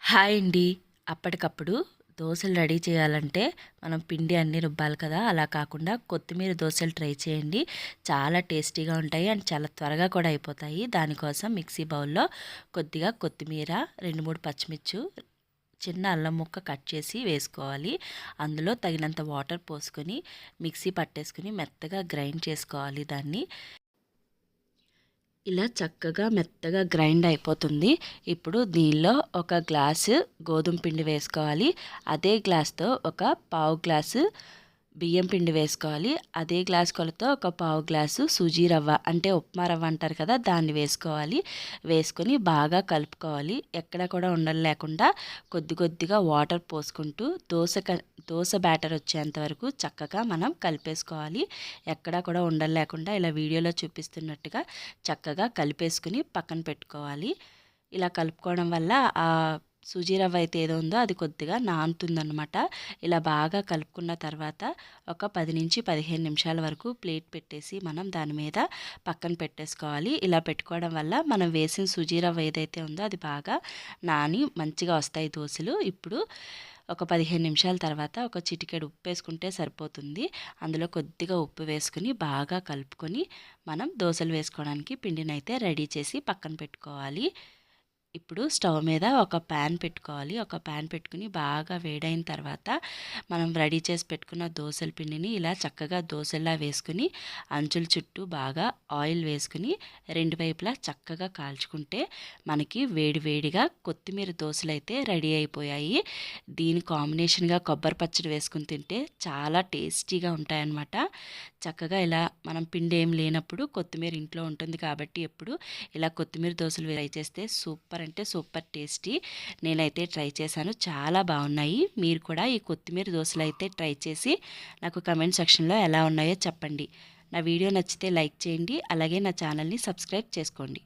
Hi అండి. అప్పటికప్పుడు దోసలు రెడీ చేయాలంటే మనం పిండి అన్నీ రుబ్బాలి కదా! అలా కాకుండా కొత్తిమీర దోసలు ట్రై చేయండి. చాలా టేస్టీగా ఉంటాయి అండ్ చాలా త్వరగా కూడా అయిపోతాయి. దానికోసం మిక్సీ బౌల్‌లో కొద్దిగా కొత్తిమీర, 2, 3 పచ్చిమిర్చి, చిన్న అల్లం ముక్క కట్ చేసి వేసుకోవాలి. అందులో తగినంత వాటర్ పోసుకొని మిక్సీ పట్టేసుకొని మెత్తగా గ్రైండ్ చేసుకోవాలి దాన్ని. ఇలా చక్కగా మెత్తగా గ్రైండ్ అయిపోతుంది. ఇప్పుడు దీనిలో ఒక గ్లాసు గోధుమ పిండి వేసుకోవాలి. అదే గ్లాస్‌తో ఒక పావు గ్లాసు బియ్యం పిండి వేసుకోవాలి. అదే గ్లాస్ కొలతో ఒక పావు గ్లాసు సూజీ రవ్వ అంటే ఉప్మా రవ్వ అంటారు కదా! దాన్ని వేసుకోవాలి. వేసుకొని బాగా కలుపుకోవాలి. ఎక్కడ కూడా ఉండలు లేకుండా కొద్ది కొద్దిగా వాటర్ పోసుకుంటూ దోస బ్యాటర్ వచ్చేంత వరకు చక్కగా మనం కలిపేసుకోవాలి. ఎక్కడా కూడా ఉండలు లేకుండా ఇలా వీడియోలో చూపిస్తున్నట్టుగా చక్కగా కలిపేసుకుని పక్కన పెట్టుకోవాలి. ఇలా కలుపుకోవడం వల్ల ఆ సూజీ రవ్వ అయితే ఏదో ఉందో అది కొద్దిగా నానుతుందనమాట. ఇలా బాగా కలుపుకున్న తర్వాత ఒక 10-15 నిమిషాల వరకు ప్లేట్ పెట్టేసి మనం దాని మీద పక్కన పెట్టేసుకోవాలి. ఇలా పెట్టుకోవడం వల్ల మనం వేసిన సూజీ రవ్వ ఏదైతే ఉందో అది బాగా నాని మంచిగా వస్తాయి దోసలు. ఇప్పుడు ఒక 15 నిమిషాల తర్వాత ఒక చిటికెడు ఉప్పు వేసుకుంటే సరిపోతుంది. అందులో కొద్దిగా ఉప్పు వేసుకుని బాగా కలుపుకొని మనం దోసలు వేసుకోవడానికి పిండినైతే రెడీ చేసి పక్కన పెట్టుకోవాలి. ఇప్పుడు స్టవ్ మీద ఒక ప్యాన్ పెట్టుకోవాలి. ఒక ప్యాన్ పెట్టుకుని బాగా వేడైన తర్వాత మనం రెడీ చేసి పెట్టుకున్న దోసల పిండిని ఇలా చక్కగా దోసల్లా వేసుకుని అంచుల చుట్టూ బాగా ఆయిల్ వేసుకుని రెండు వైపులా చక్కగా కాల్చుకుంటే మనకి వేడి వేడిగా కొత్తిమీర దోసలు అయితే రెడీ అయిపోయాయి. దీని కాంబినేషన్గా కొబ్బరి పచ్చడి వేసుకుని తింటే చాలా టేస్టీగా ఉంటాయన్నమాట. చక్కగా ఇలా మనం పిండి ఏం లేనప్పుడు కొత్తిమీర ఇంట్లో ఉంటుంది కాబట్టి ఎప్పుడు ఇలా కొత్తిమీర దోసలు ట్రై చేస్తే సూపర్ అంటే సూపర్ టేస్టీ. నేనైతే ట్రై చేశాను, చాలా బాగున్నాయి. మీరు కూడా ఈ కొత్తిమీర దోసలు అయితే ట్రై చేసి నాకు కమెంట్ సెక్షన్లో ఎలా ఉన్నాయో చెప్పండి. నా వీడియో నచ్చితే లైక్ చేయండి, అలాగే నా ఛానల్ని సబ్స్క్రైబ్ చేసుకోండి.